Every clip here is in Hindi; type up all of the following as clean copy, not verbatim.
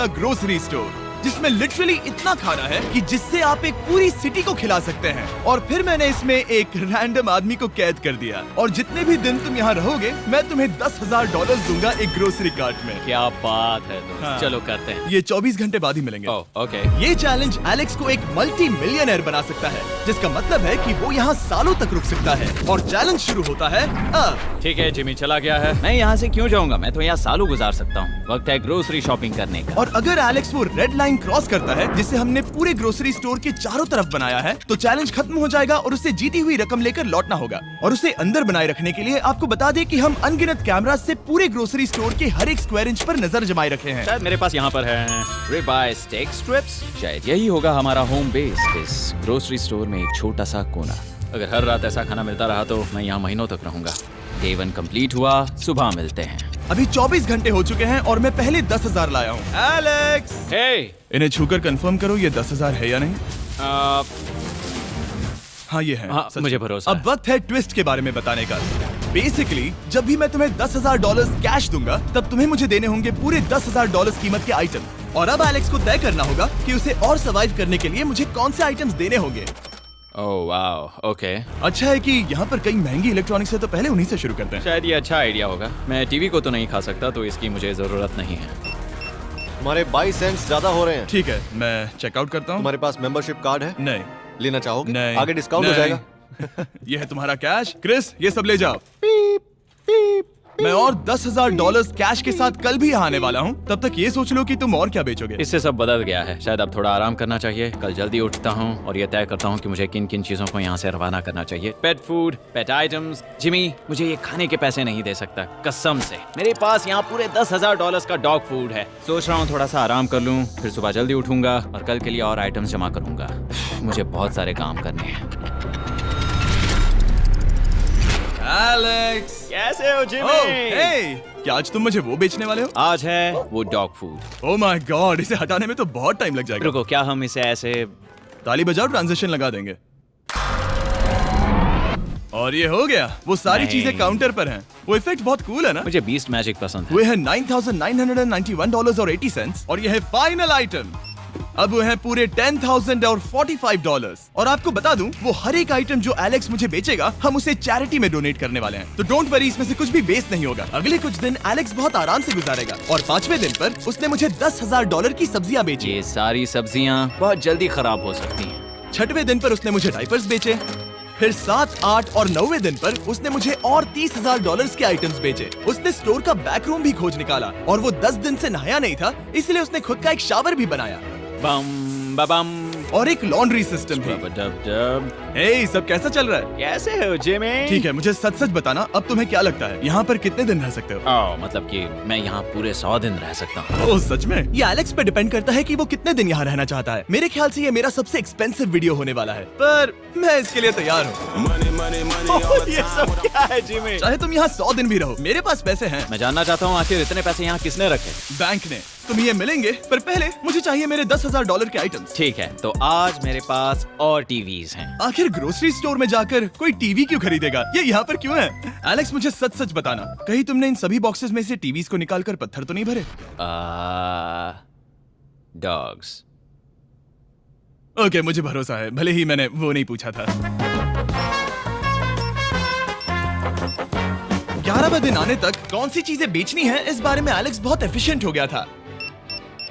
ग्रोसरी स्टोर जिसमें लिटरली इतना खाना है कि जिससे आप एक पूरी सिटी को खिला सकते हैं। और फिर मैंने इसमें एक रैंडम आदमी को कैद कर दिया और जितने भी दिन तुम यहाँ रहोगे मैं तुम्हें $10,000 दूंगा एक ग्रोसरी कार्ट में। क्या बात है दोस्त। हाँ। चलो करते हैं। ये 24 घंटे बाद ही मिलेंगे। ओके। ये चैलेंज एलेक्स को एक मल्टी मिलियनर बना सकता है, जिसका मतलब है कि वो यहाँ सालों तक रुक सकता है। और चैलेंज शुरू होता है अब। ठीक है, जिमी चला गया है। मैं यहाँ से क्यों जाऊँगा, मैं तो यहाँ सालों गुजार सकता हूँ। वक्त है ग्रोसरी शॉपिंग करने का। और अगर एलेक्स वो रेड लाइन क्रॉस करता है जिसे हमने पूरे ग्रोसरी स्टोर के चारों तरफ बनाया है, तो चैलेंज खत्म हो जाएगा और उसे जीती हुई रकम लेकर लौटना होगा। और उसे अंदर बनाए रखने के लिए आपको बता दें कि हम अनगिनत कैमरा से पूरे ग्रोसरी स्टोर के हर एक स्क्वायर इंच पर नजर जमाए रखे हैं। शायद मेरे पास यहाँ पर है रिबाई स्टेक स्ट्रिप्स। शायद यही होगा हमारा होम बेस, इस ग्रोसरी स्टोर में एक छोटा सा कोना। अगर हर रात ऐसा खाना मिलता रहा तो मैं यहाँ महीनों तक रहूंगा। डे 1 कंप्लीट हुआ, सुबह मिलते हैं। अभी 24 घंटे हो चुके हैं और मैं पहले 10,000 लाया हूँ। एलेक्स, हे, इन्हें छूकर कंफर्म करो ये 10,000 है या नहीं। हाँ ये है। हाँ, मुझे भरोसा अब वक्त है ट्विस्ट के बारे में बताने का। बेसिकली जब भी मैं तुम्हें $10,000 कैश दूंगा तब तुम्हें मुझे देने होंगे पूरे $10,000 कीमत के आइटम। और अब एलेक्स को तय करना होगा कि उसे और सर्वाइव करने के लिए मुझे कौन से आइटम्स देने होंगे। Oh wow, okay. अच्छा है कि यहाँ पर कई महंगी इलेक्ट्रॉनिक्स है तो पहले उन्हीं से शुरू करते हैं। शायद ये अच्छा आइडिया होगा। मैं टीवी को तो नहीं खा सकता तो इसकी मुझे जरूरत नहीं है। हमारे 22 सेंट्स ज्यादा हो रहे हैं। ठीक है, मैं चेकआउट करता हूँ। तुम्हारे पास मेंबरशिप कार्ड है? नहीं। लेना चाहोगे? नहीं। आगे डिस्काउंट हो नहीं। जाएगा। ये है तुम्हारा कैश। क्रिस, ये सब ले जाओ। मैं और $10,000 कैश के साथ कल भी यहाँ आने वाला हूँ। तब तक ये सोच लो कि तुम और क्या बेचोगे। इससे सब बदल गया है। शायद अब थोड़ा आराम करना चाहिए। कल जल्दी उठता हूँ और ये तय करता हूँ कि मुझे किन किन चीजों को यहाँ से रवाना करना चाहिए। पेट फूड, पेट आइटम्स। जिमी, मुझे ये खाने के पैसे नहीं दे सकता, कसम से। मेरे पास यहाँ पूरे $10,000 का डॉग फूड है। सोच रहा हूँ थोड़ा सा आराम कर लूँ, फिर सुबह जल्दी उठूंगा और कल के लिए और आइटम्स जमा करूंगा। मुझे बहुत सारे काम करने हैं। एलेक्स, कैसे हो जिमी? ओह, हे, क्या आज तुम मुझे वो बेचने वाले हो? आज है वो dog food. Oh my God, इसे हटाने में तो बहुत टाइम लग जाएगा। रुको, क्या हम इसे ऐसे ताली बजाओ, ट्रांजिशन लगा देंगे। और ये हो गया। वो सारी नहीं। चीजें काउंटर पर हैं। वो इफेक्ट बहुत कूल है ना? मुझे बीस्ट मैजिक पसंद है। वो है $9,991.80 और ये है फाइनल आइटम। अब वो है पूरे $10,045 और आपको बता दूं, वो हर एक आइटम जो एलेक्स मुझे बेचेगा हम उसे चैरिटी में डोनेट करने वाले हैं। तो डोंट वरी, इसमें से कुछ भी वेस्ट नहीं होगा। अगले कुछ दिन एलेक्स बहुत आराम से गुजारेगा और 5वें दिन पर उसने मुझे $10,000 की सब्जियां बेची। ये सारी सब्जियां बहुत जल्दी खराब हो सकती हैं। 6वें दिन पर उसने मुझे डायपर्स बेचे। फिर 7, 8 और 9वें दिन पर उसने मुझे और $30,000 के आइटम्स बेचे। उसने स्टोर का बैक रूम भी खोज निकाला और वो 10 दिन से नहाया नहीं था, इसलिए उसने खुद का एक शावर भी बनाया बम बम और एक लॉन्ड्री सिस्टम भी। हे, सब कैसा चल रहा है? कैसे हो जिमी? ठीक है, मुझे सच सच बताना, अब तुम्हें क्या लगता है यहाँ पर कितने दिन रह सकते हो? मतलब कि मैं यहाँ पूरे 100 दिन रह सकता हूँ। ओह सच में? ये एलेक्स पे डिपेंड करता है कि वो कितने दिन यहाँ रहना चाहता है। मेरे ख्याल से ये मेरा सबसे एक्सपेंसिव वीडियो होने वाला है, पर मैं इसके लिए तैयार हूँ। ये सब क्या है जिमी? चाहे तुम यहाँ 100 दिन भी रहो, मेरे पास पैसे हैं। मैं जानना चाहता हूँ आखिर इतने पैसे यहाँ किसने रखे? बैंक ने। तुम्हें ये मिलेंगे, पर पहले मुझे चाहिए मेरे $10,000 के आइटम्स। ठीक है, तो आज मेरे पास और टीवीज हैं। आखिर ग्रोसरी स्टोर में जाकर कोई टीवी क्यों खरीदेगा? ये यहाँ पर क्यों है? एलेक्स, मुझे सच सच बताना, कहीं तुमने इन सभी बॉक्सेस में से टीवीज को निकालकर पत्थर तो नहीं भरे? डॉग्स। ओके, मुझे भरोसा है, भले ही मैंने वो नहीं पूछा था। 11वें दिन आने तक कौन सी चीजें बेचनी है, इस बारे में एलेक्स बहुत एफिशिएंट हो गया था।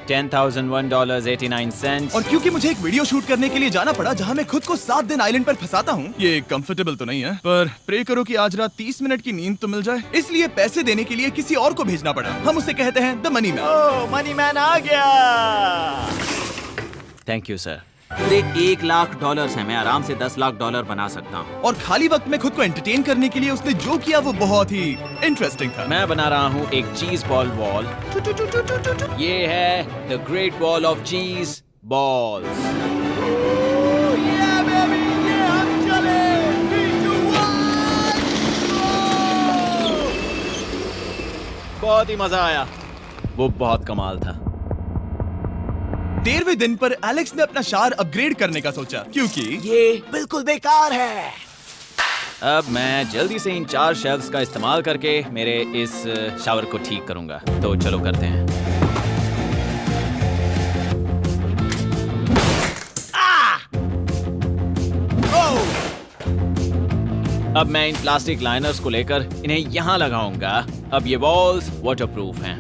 $10,001.89। और क्योंकि मुझे एक वीडियो शूट करने के लिए जाना पड़ा जहां मैं खुद को 7 दिन आइलैंड पर फंसाता हूं, ये कंफर्टेबल तो नहीं है, पर प्रे करो कि आज रात 30 मिनट की नींद तो मिल जाए। इसलिए पैसे देने के लिए किसी और को भेजना पड़ा। हम उसे कहते हैं the money man. Oh, money man आ गया। Thank you sir. पूरे $1 लाख है। मैं आराम से $10 लाख बना सकता हूँ। और खाली वक्त में खुद को एंटरटेन करने के लिए उसने जो किया वो बहुत ही इंटरेस्टिंग था। मैं बना रहा हूँ एक चीज बॉल वॉल। ये है द ग्रेट वॉल ऑफ चीज बॉल्स। बहुत ही मजा आया, वो बहुत कमाल था। 13वें दिन पर एलेक्स ने अपना शावर अपग्रेड करने का सोचा, क्योंकि ये बिल्कुल बेकार है। अब मैं जल्दी से इन 4 शेल्फ्स का इस्तेमाल करके मेरे इस शावर को ठीक करूंगा। तो चलो करते हैं। अब मैं इन प्लास्टिक लाइनर्स को लेकर इन्हें यहाँ लगाऊंगा। अब ये वॉल्स वाटरप्रूफ हैं।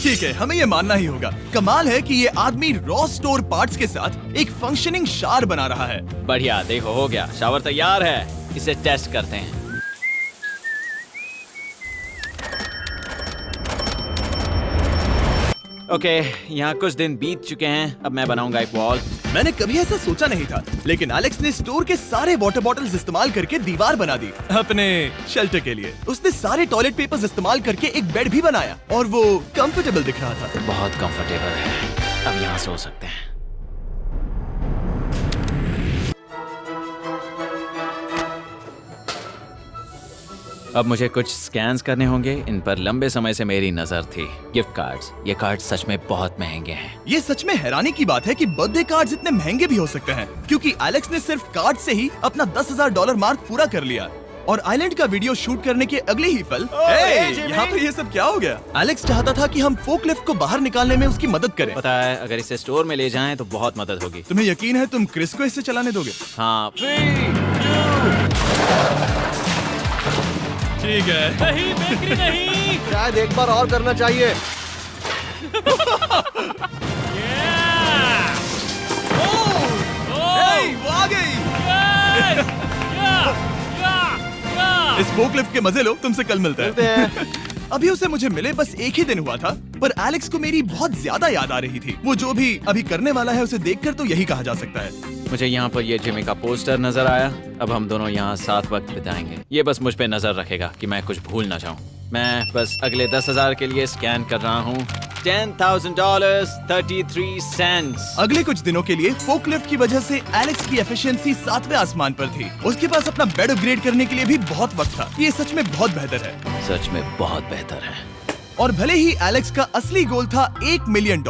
ठीक है, हमें ये मानना ही होगा। कमाल है कि ये आदमी रॉ स्टोर पार्ट्स के साथ एक फंक्शनिंग शावर बना रहा है। बढ़िया, देखो हो गया, शावर तैयार है। इसे टेस्ट करते हैं। ओके, यहाँ कुछ दिन बीत चुके हैं। अब मैं बनाऊंगा एक वॉल। मैंने कभी ऐसा सोचा नहीं था, लेकिन एलेक्स ने स्टोर के सारे वाटर बॉटल्स इस्तेमाल करके दीवार बना दी अपने शेल्टर के लिए। उसने सारे टॉयलेट पेपर्स इस्तेमाल करके एक बेड भी बनाया और वो कंफर्टेबल दिख रहा था। बहुत कंफर्टेबल है। अब यहाँ सो सकते हैं। अब मुझे कुछ स्कैन्स करने होंगे। इन पर लंबे समय से मेरी नजर थी। Gift cards. ये कार्ड सच में बहुत महंगे हैं। ये सच में हैरानी की बात है कि बर्थडे कार्ड्स इतने महंगे भी हो सकते हैं, क्योंकि एलेक्स ने सिर्फ कार्ड से ही अपना $10,000 मार्क पूरा कर लिया। और आइलैंड का वीडियो शूट करने के अगले ही पल यहाँ पे ये सब क्या हो गया? एलेक्स चाहता था कि हम फोकलिफ्ट को बाहर निकालने में उसकी मदद करें। पता है, अगर इसे स्टोर में ले जाएं तो बहुत मदद होगी। तुम्हें यकीन है तुम क्रिस को इसे चलाने दोगे? हाँ। ठीक है। नहीं, बेकरी नहीं। शायद एक बार और करना चाहिए। वो आ गई। इस फोकलिफ्ट के मजे लो, तुमसे कल मिलते हैं। अभी उसे मुझे मिले बस एक ही दिन हुआ था, पर एलेक्स को मेरी बहुत ज्यादा याद आ रही थी। वो जो भी अभी करने वाला है उसे देखकर तो यही कहा जा सकता है। मुझे यहाँ पर ये जिमी का पोस्टर नजर आया। अब हम दोनों यहाँ साथ वक्त बिताएंगे। ये बस मुझ पे नजर रखेगा कि मैं कुछ भूल ना जाऊँ। मैं बस अगले 10,000 के लिए स्कैन कर रहा हूँ। $10,000 33 सेंट्स। अगले कुछ दिनों के लिए फोकलिफ्ट की वजह से एलेक्स की एफिशिएंसी 7वें आसमान पर थी। उसके पास अपना बेड अपग्रेड करने के लिए भी बहुत वक्त था। ये सच में बहुत बेहतर है। सच में बहुत बेहतर है। और भले ही एलेक्स का असली गोल था $1 मिलियन,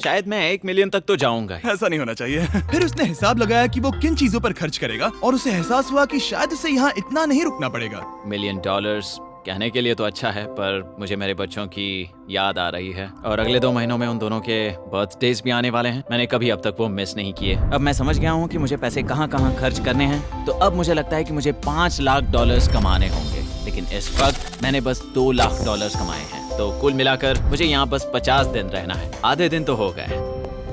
शायद मैं 1 मिलियन तक तो जाऊंगा। ऐसा नहीं होना चाहिए। फिर उसने हिसाब लगाया कि वो किन चीजों पर खर्च करेगा और उसे एहसास हुआ कि शायद उसे यहाँ इतना नहीं रुकना पड़ेगा। $1 मिलियन कहने के लिए तो अच्छा है, पर मुझे मेरे बच्चों की याद आ रही है। और अगले 2 महीनों में उन दोनों के बर्थडेज भी आने वाले हैं। मैंने कभी अब तक वो मिस नहीं किए। अब मैं समझ गया हूँ कि मुझे पैसे कहाँ कहाँ खर्च करने हैं। तो अब मुझे लगता है कि मुझे $5 लाख कमाने होंगे। लेकिन इस वक्त मैंने बस $2 लाख कमाए हैं। तो कुल मिलाकर मुझे यहाँ बस 50 दिन रहना है। आधे दिन तो हो गए।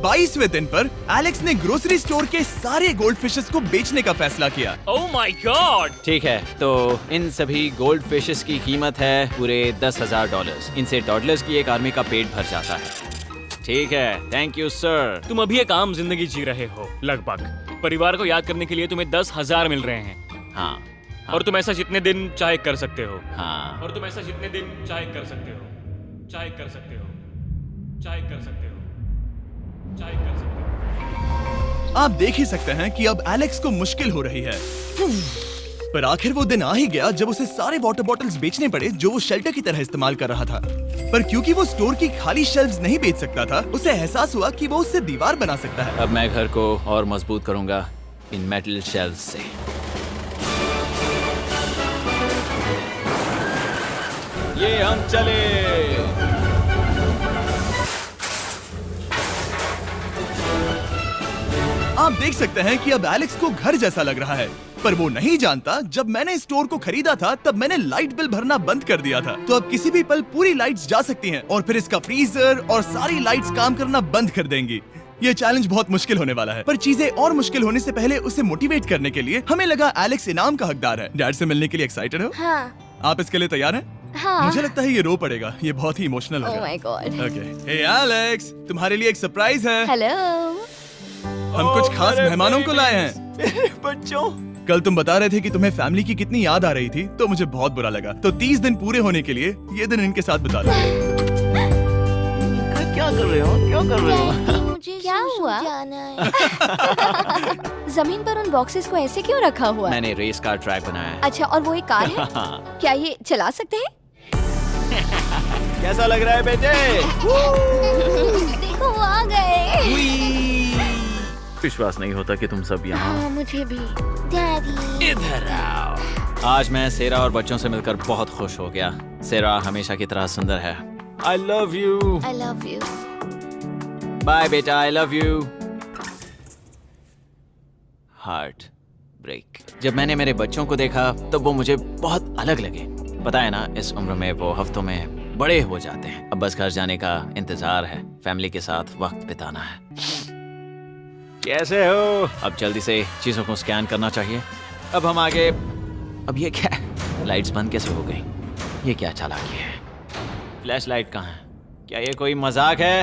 22वें दिन पर एलेक्स ने ग्रोसरी स्टोर के सारे गोल्ड फिशेस को बेचने का फैसला किया। Oh my God. ठीक है, तो इन सभी गोल्ड फिशेस की कीमत है पूरे $10,000। इनसे टॉडलर्स की एक आर्मी का पेट भर जाता है। ठीक है, थैंक यू सर। तुम अभी एक आम जिंदगी जी रहे हो लगभग। परिवार को याद करने के लिए तुम्हें 10,000 मिल रहे हैं। हाँ, और तुम ऐसा जितने दिन चाहे कर सकते हो। हाँ। और तुम ऐसा जितने दिन चाहे कर सकते हो। चाहे कर सकते हो। चाहे कर सकते हो। चाहे कर सकते हो। आप देख ही सकते हैं कि अब एलेक्स को मुश्किल हो रही है। पर आखिर वो दिन आ ही गया जब उसे सारे वाटर बॉटल्स बेचने पड़े जो वो शेल्टर की तरह इस्तेमाल कर रहा था। पर क्योंकि वो स्टोर की खाली शेल्फ्स नहीं बेच सकता था, उसे एहसास हुआ कि वो उससे दीवार बना सकता है। अब मैं घर को और मजबूत करूंगा इन मेटल शेल्फ्स से। ये हम चले। आप देख सकते हैं कि अब एलेक्स को घर जैसा लग रहा है, पर वो नहीं जानता जब मैंने स्टोर को खरीदा था तब मैंने लाइट बिल भरना बंद कर दिया था। तो अब किसी भी पल पूरी लाइट्स जा सकती हैं और फिर इसका फ्रीजर और सारी लाइट्स काम करना बंद कर देंगी। ये चैलेंज बहुत मुश्किल होने वाला है, पर चीजें और मुश्किल होने से पहले उसे मोटिवेट करने के लिए हमें लगा एलेक्स इनाम का हकदार है। डैड से मिलने के लिए एक्साइटेड हो? हाँ। आप इसके लिए तैयार हैं? हाँ। मुझे लगता है ये रो पड़ेगा। ये बहुत ही इमोशनल Oh होगा। my God. Okay, hey Alex, तुम्हारे लिए एक सरप्राइज है। हेलो। हम कुछ खास मेहमानों को लाए हैं। बच्चों, कल तुम बता रहे थे कि तुम्हें फैमिली की कितनी याद आ रही थी, तो मुझे बहुत बुरा लगा। तो 30 दिन पूरे होने के लिए ये दिन इनके साथ बिता लो। क्या कर रहे हो? क्या कर रहे हो? मुझे क्या हुआ? जमीन पर उन बॉक्सेस को ऐसे क्यों रखा हुआ है? मैंने रेस कार ट्रैक बनाया है। अच्छा, और वो एक कार है? क्या ये चला सकते हैं? कैसा लग रहा है बेटे? देखो वो आ गए। विश्वास नहीं होता कि तुम सब यहाँ। हाँ, मुझे भी। डैडी। इधर आओ। आज मैं सेरा और बच्चों से मिलकर बहुत खुश हो गया। सेरा हमेशा की तरह सुंदर है। I love you. I love you. Bye बेटा, I love you. Heart break. जब मैंने मेरे बच्चों को देखा तब वो मुझे बहुत अलग लगे। पता है ना, इस उम्र में वो हफ्तों में बड़े हो जाते हैं। अब बस घर जाने का इंतजार है, फैमिली के साथ वक्त बिताना है। कैसे हो? अब जल्दी से चीजों को स्कैन करना चाहिए। अब हम आगे। अब ये क्या है? लाइट्स बंद कैसे हो गई? ये क्या चालाकी है? फ्लैश लाइट कहाँ है? क्या ये कोई मजाक है?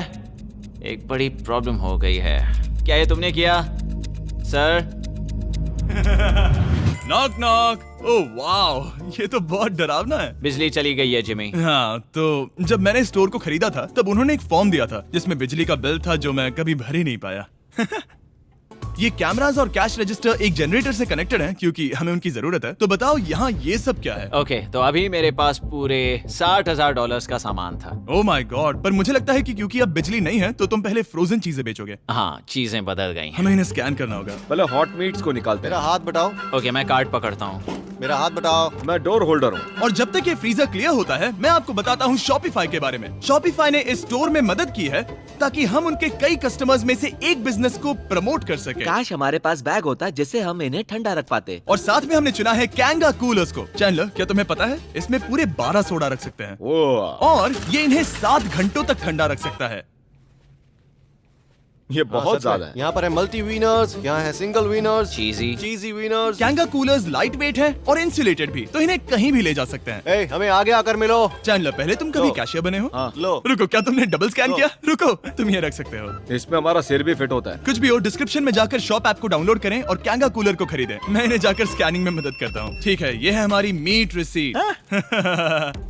एक बड़ी प्रॉब्लम हो गई है। क्या ये तुमने किया, sir? Knock knock. Oh wow, ये तो बहुत डरावना है। बिजली चली गई है जिमी। हाँ, तो जब मैंने स्टोर को खरीदा था तब उन्होंने एक फॉर्म दिया था जिसमें बिजली का बिल था जो मैं कभी भर ही नहीं पाया। ये कैमरास और कैश रजिस्टर एक जनरेटर से कनेक्टेड हैं क्योंकि हमें उनकी जरूरत है। तो बताओ यहाँ ये सब क्या है? ओके, तो अभी मेरे पास पूरे $60,000 का सामान था। ओह माय गॉड, पर मुझे लगता है कि क्योंकि अब बिजली नहीं है तो तुम पहले फ्रोजन चीजें बेचोगे। हाँ, चीजें बदल गई हैं। हमें इन्हें स्कैन करना होगा। पहले हॉट मीट्स को निकालते मेरा हैं। हाथ बटाओ। ओके, मैं कार्ड पकड़ता हूँ। मेरा हाथ बटाओ। मैं डोर होल्डर हूँ। और जब तक ये फ्रीजर क्लियर होता है मैं आपको बताता हूँ शॉपिफाई के बारे में। शॉपिफाई ने इस स्टोर में मदद की है ताकि हम उनके कई कस्टमर्स में से एक बिजनेस को प्रमोट कर सके। काश हमारे पास बैग होता जिससे हम इन्हें ठंडा रख पाते। और साथ में हमने चुना है कैंगा कूलर्स को। चैनलर, क्या तुम्हें पता है इसमें पूरे 12 सोडा रख सकते हैं ओह, और ये इन्हें 7 घंटों तक ठंडा रख सकता है। ये बहुत ज्यादा है। यहाँ पर है मल्टी विनर्स, यहाँ है single winners, cheesy. Cheesy winners. कैंगा कूलर्स लाइट वेट है और इंसुलेटेड भी, तो इन्हें कहीं भी ले जा सकते हैं। ए, हमें आगे आकर मिलो। चैनलर, पहले तुम कभी लो। कैशियर बने हो? हाँ। लो। रुको, क्या तुमने डबल स्कैन लो। किया? रुको, तुम ये रख सकते हो। इसमें हमारा सिर भी फिट होता है। कुछ भी हो, डिस्क्रिप्शन में जाकर शॉप ऐप को डाउनलोड करें और कैंगा कूलर को खरीदें। मैं इन्हें जाकर स्कैनिंग में मदद करता हूँ। ठीक है, ये है हमारी मीट रिसीट।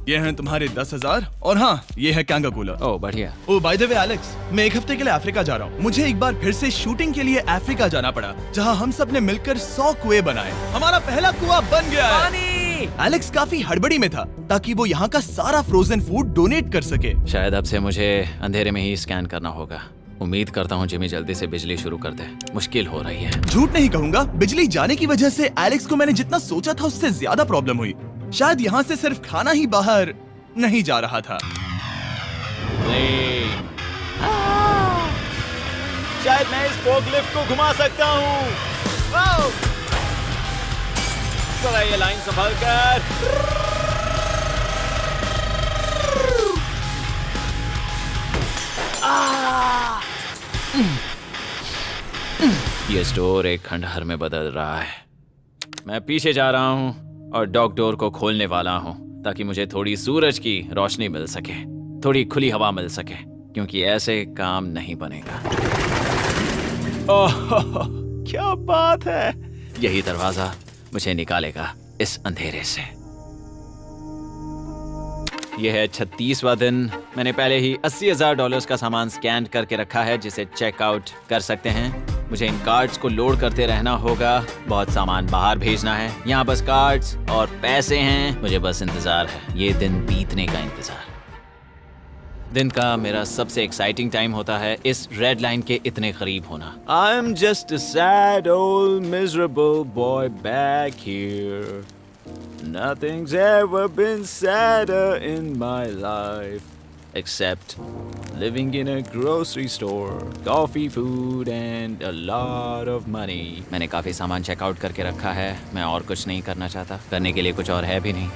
ये हैं तुम्हारे 10,000 और हाँ, ये है कैंगा कूलर। ओह बढ़िया। ओ बाय द वे एलेक्स, मैं एक हफ्ते के लिए अफ्रीका जा रहा हूँ। मुझे एक बार फिर से शूटिंग के लिए अफ्रीका जाना पड़ा, जहाँ हम सब ने मिलकर 100 कुएं बनाए। हमारा पहला कुआं बन गया है। एलेक्स काफी हड़बड़ी में था ताकि वो यहाँ का सारा फ्रोजन फूड डोनेट कर सके। शायद अब से मुझे अंधेरे में ही स्कैन करना होगा। उम्मीद करता हूँ जिमी जल्दी से बिजली शुरू कर दे। मुश्किल हो रही है। झूठ नहीं कहूंगा, बिजली जाने की वजह से एलेक्स को मैंने जितना सोचा था उससे ज्यादा प्रॉब्लम हुई। शायद यहाँ से सिर्फ खाना ही बाहर नहीं जा रहा था। शायद मैं इस फोकलिफ्ट को घुमा सकता हूँ। चला ये लाइन संभाल कर। ये स्टोर एक खंडहर में बदल रहा है। मैं पीछे जा रहा हूँ और डॉग डोर को खोलने वाला हूँ ताकि मुझे थोड़ी सूरज की रोशनी मिल सके, थोड़ी खुली हवा मिल सके, क्योंकि ऐसे काम नहीं बनेगा। ओह, क्या बात है! यही दरवाजा मुझे निकालेगा इस अंधेरे से। यह है 36वां दिन। मैंने पहले ही $80,000 का सामान स्कैन करके रखा है जिसे चेकआउट कर सकते हैं। मुझे इन कार्ड्स को लोड करते रहना होगा। बहुत सामान बाहर भेजना है। यहाँ बस कार्ड्स और पैसे हैं। मुझे बस इंतजार है, ये दिन बीतने का इंतजार। दिन का मेरा सबसे एक्साइटिंग टाइम होता है इस रेड लाइन के इतने करीब होना। I am just a sad old miserable boy back here. Nothing's ever been sadder in my life except living in a grocery store, coffee, food and a lot of money. मैंने काफी सामान चेकआउट करके रखा है। मैं और कुछ नहीं करना चाहता। करने के लिए कुछ और है भी नहीं।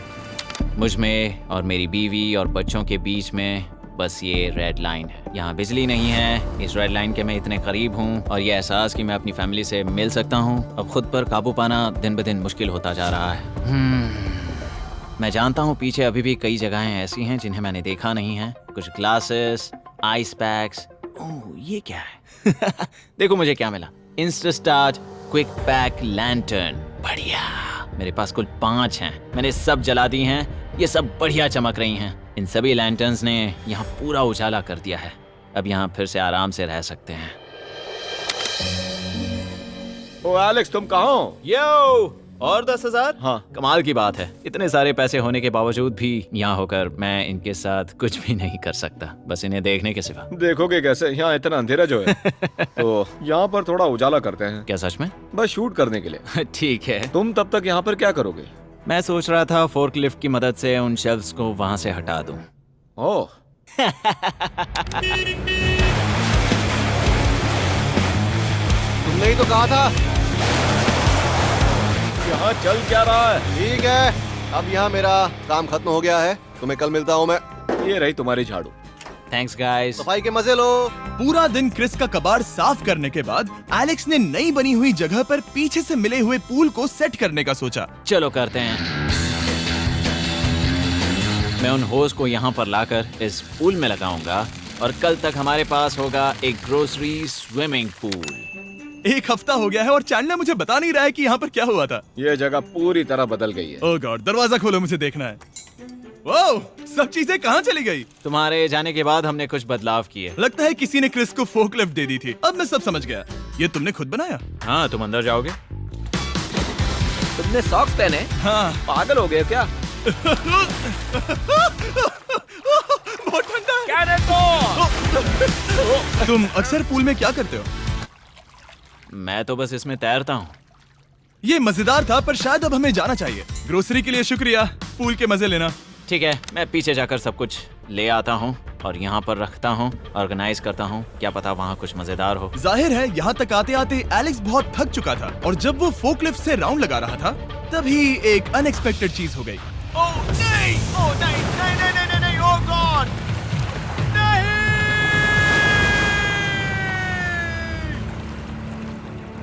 मुझ में और मेरी बीवी और बच्चों के बीच में बस ये रेड लाइन है। यहाँ बिजली नहीं है। इस रेड लाइन के मैं इतने करीब हूँ और ये एहसास कि मैं अपनी फैमिली से मिल सकता हूँ अब खुद पर काबू पाना दिन ब दिन मुश्किल होता जा रहा है। मैं जानता हूँ पीछे अभी भी कई जगहें ऐसी हैं जिन्हें मैंने देखा नहीं है। कुछ ग्लासेस, आइस पैक्स। ओह, ये क्या है? देखो मुझे क्या मिला। इंस्टास्टार्ट क्विक पैक लैंटर्न। बढ़िया। मेरे पास कुल 5 हैं। मैंने सब जला दी हैं। ये सब बढ़िया चमक रही हैं। इन सभी लैंटर्न्स ने यहाँ पूरा उजाला कर दिया है। अब यहाँ फिर से आराम से रह सकते हैं। ओ एलेक्स, तुम कहाँ हो? यो, और 10,000? हाँ। कमाल की बात है। इतने सारे पैसे होने के बावजूद भी यहाँ होकर मैं इनके साथ कुछ भी नहीं कर सकता, बस इन्हें देखने के सिवा। देखोगे कैसे? यहाँ इतना अंधेरा जो है। तो यहाँ पर थोड़ा उजाला करते हैं। क्या सच में? बस शूट करने के लिए। ठीक है। तुम तब तक यहाँ पर क्या करोगे? मैं सोच रहा था फोर्कलिफ्ट की मदद से उन शेल्फ्स को वहां से हटा दूं। ओह, तुमने ही तो कहा था। यहाँ चल क्या रहा है? ठीक है, अब यहाँ मेरा काम खत्म हो गया है। तुम्हें कल मिलता हूँ मैं। ये रही तुम्हारी झाड़ू। Thanks guys. सफाई के मजे लो। पूरा दिन क्रिस का कबाड़ साफ करने के बाद एलेक्स ने नई बनी हुई जगह पर पीछे से मिले हुए पूल को सेट करने का सोचा। चलो करते हैं। मैं उन होस को यहाँ पर लाकर इस पूल में लगाऊंगा और कल तक हमारे पास होगा एक ग्रोसरी स्विमिंग पूल। एक हफ्ता हो गया है और चैंडलर मुझे बता नहीं रहा है कि यहाँ पर क्या हुआ था। ये जगह पूरी तरह बदल गई है। ओह गॉड, दरवाजा खोलो, मुझे देखना है। ओह, सब चीजें कहाँ चली गई? तुम्हारे जाने के बाद हमने कुछ बदलाव किए। लगता है किसी ने क्रिस को फोकलिफ्ट दे दी थी। अब मैं सब समझ गया। ये तुमने खुद बनाया? हाँ, तुम अंदर जाओगे? तुमने सॉक्स पहने? हाँ। पागल हो गए क्या? बहुत ठंडा है। तुम अक्सर पूल में क्या करते हो? मैं तो बस इसमें तैरता हूँ। ये मजेदार था, पर शायद अब हमें जाना चाहिए। ग्रोसरी के लिए शुक्रिया, पूल के मजे लेना। ठीक है, मैं पीछे जाकर सब कुछ ले आता हूँ और यहाँ पर रखता हूँ, ऑर्गेनाइज करता हूँ। क्या पता वहाँ कुछ मजेदार हो। जाहिर है यहाँ तक आते आते एलेक्स बहुत थक चुका था और जब वो फोकलिफ्ट से राउंड लगा रहा था तभी एक अनएक्सपेक्टेड चीज हो गई। ओह नहीं, ओह नहीं, नहीं, नहीं, नहीं, नहीं, ओह गॉड, नहीं,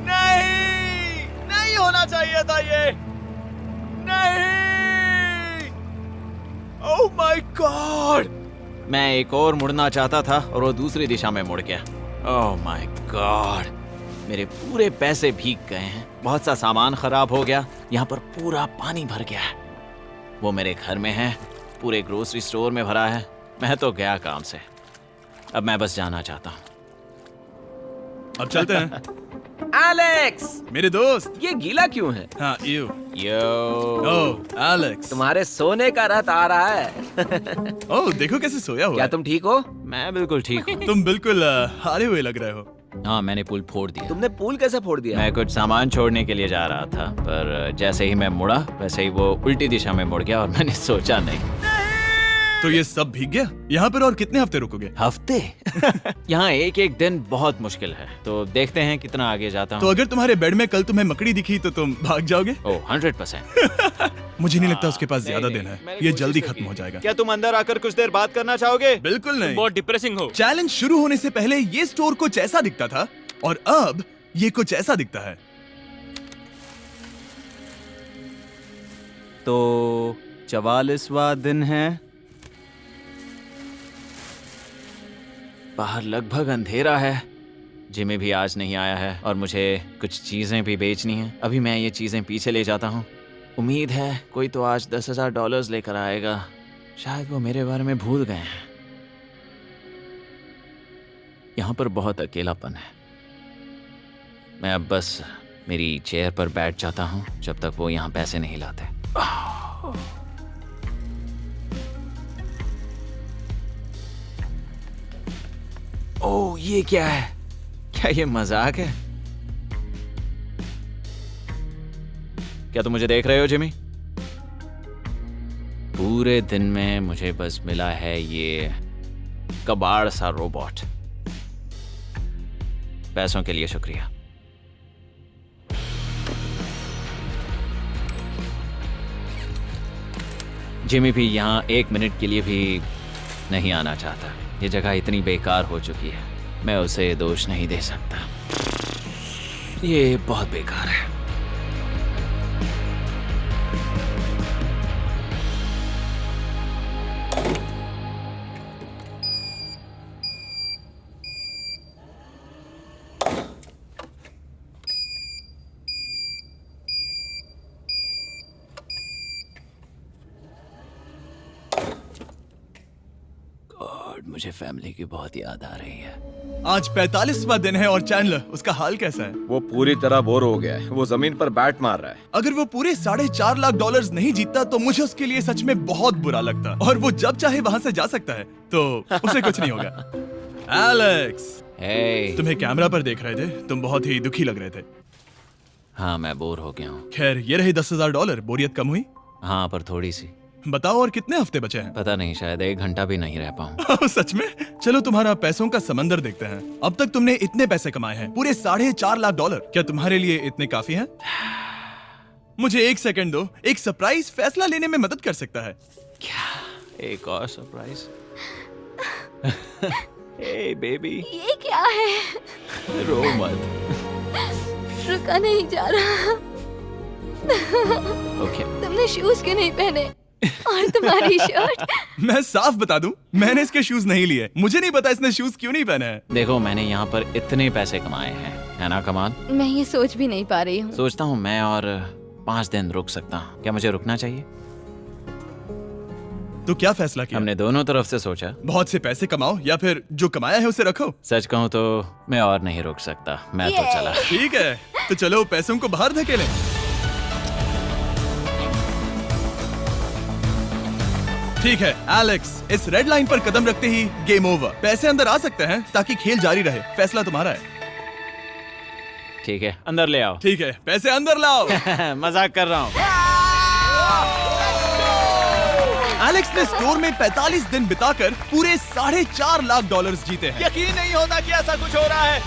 नहीं, नहीं होना चाहिए था ये, नहीं, ओह माय गॉड। मैं एक और मुड़ना चाहता था और वो दूसरी दिशा में मुड़ गया। ओह माय गॉड, मेरे पूरे पैसे भीग गए हैं। बहुत सा सामान खराब हो गया। यहाँ पर पूरा पानी भर गया है। वो मेरे घर में है, पूरे ग्रोसरी स्टोर में भरा है। मैं तो गया काम से। अब मैं बस जाना चाहता हूँ। अब चलते हैं। एलेक्स, मेरे दोस्त। ये गीला क्यों है? हाँ, यू। यो, ओह एलेक्स, तुम्हारे सोने का रथ आ रहा है। ओह देखो कैसे सोया हुआ क्या है। तुम ठीक हो? मैं बिल्कुल ठीक हूँ। तुम बिल्कुल हारे हुए लग रहे हो। हाँ, मैंने पुल फोड़ दिया। तुमने पूल कैसे फोड़ दिया? मैं कुछ सामान छोड़ने के लिए जा रहा था, पर जैसे ही मैं मुड़ा वैसे ही वो उल्टी दिशा में मुड़ गया और मैंने सोचा नहीं। तो ये सब भीग गया। यहाँ पर और कितने हफ्ते रुकोगे? हफ्ते? यहाँ एक एक दिन बहुत मुश्किल है, तो देखते हैं कितना आगे जाता तो हूँ। अगर तुम्हारे बेड में कल तुम्हें मकड़ी दिखी तो तुम भाग जाओगे? ओह 100%। मुझे नहीं लगता उसके पास नहीं, ज्यादा नहीं, दिन है। मैंने ये कोशिश जल्दी तो खत्म की। हो जाएगा। क्या तुम अंदर आकर कुछ देर बात करना चाहोगे? बिल्कुल नहीं। बहुत डिप्रेसिंग हो। चैलेंज शुरू होने से पहले ये स्टोर कुछ ऐसा दिखता था और अब ये कुछ ऐसा दिखता है। तो 44वां दिन है। बाहर लगभग अंधेरा है। जिमी भी आज नहीं आया है और मुझे कुछ चीजें भी बेचनी हैं। अभी मैं ये चीजें पीछे ले जाता हूँ। उम्मीद है कोई तो आज $10,000 लेकर आएगा। शायद वो मेरे बारे में भूल गए हैं। यहाँ पर बहुत अकेलापन है। मैं अब बस मेरी चेयर पर बैठ जाता हूँ जब तक वो यहाँ पैसे नहीं लाते। ओह, ये क्या है? क्या ये मजाक है? क्या तुम मुझे देख रहे हो जिमी? पूरे दिन में मुझे बस मिला है ये कबाड़ सा रोबोट। पैसों के लिए शुक्रिया। जिमी भी यहाँ 1 मिनट के लिए भी नहीं आना चाहता। ये जगह इतनी बेकार हो चुकी है, मैं उसे दोष नहीं दे सकता। ये बहुत बेकार है। मुझे फैमिली की बहुत याद आ रही है। आज 45वां दिन है और चैंडलर, उसका हाल कैसा है? वो पूरी तरह बोर हो गया है। वो जमीन पर बैट मार रहा है। अगर वो पूरे $4.5 लाख नहीं जीतता तो मुझे उसके लिए सच में बहुत बुरा लगता। और वो जब चाहे वहाँ से जा सकता है, तो उसे कुछ नहीं होगा। एलेक्स, हे, तुम्हें कैमरा पर देख रहे थे। तुम बहुत ही दुखी लग रहे थे। हाँ, मैं बोर हो गया हूँ। खैर, ये रहे $10,000। बोरियत कम हुई? हाँ, पर थोड़ी सी। बताओ और कितने हफ्ते बचे हैं? पता नहीं, शायद 1 घंटा भी नहीं रह पाऊँ। सच में? चलो तुम्हारा पैसों का समंदर देखते हैं। अब तक तुमने इतने पैसे कमाए हैं, पूरे $4.5 लाख। क्या तुम्हारे लिए इतने काफी हैं? मुझे 1 सेकंड दो, एक सरप्राइज फैसला लेने में मदद कर सकता है। एक और सरप्राइज। हे बेबी, ये क्या है? रो मत। रुका नहीं जा रहा। ओके। तुमने शूज क्यों नहीं पहने? और तुम्हारी शर्ट? मैं साफ बता दूं, मैंने इसके शूज नहीं लिए। मुझे नहीं पता इसने शूज क्यों नहीं पहने हैं। देखो, मैंने यहाँ पर इतने पैसे कमाए हैं, है ना कमाल? मैं ये सोच भी नहीं पा रही हूँ। सोचता हूँ मैं और 5 दिन रुक सकता हूँ। क्या मुझे रुकना चाहिए? तो क्या फैसला किया? हमने दोनों तरफ से सोचा। बहुत से पैसे कमाओ या फिर जो कमाया है उसे रखो। सच कहूँ तो मैं और नहीं रुक सकता, मैं तो ये। चला। ठीक है, तो चलो पैसों को बाहर धकेलें। ठीक है एलेक्स, इस रेड लाइन पर कदम रखते ही गेम ओवर। पैसे अंदर आ सकते हैं ताकि खेल जारी रहे। फैसला तुम्हारा है। ठीक है, अंदर ले आओ। ठीक है, पैसे अंदर लाओ। मजाक कर रहा हूँ। एलेक्स ने स्टोर में 45 दिन बिताकर पूरे $4.5 लाख जीते हैं। यकीन नहीं होता कि ऐसा कुछ हो रहा है।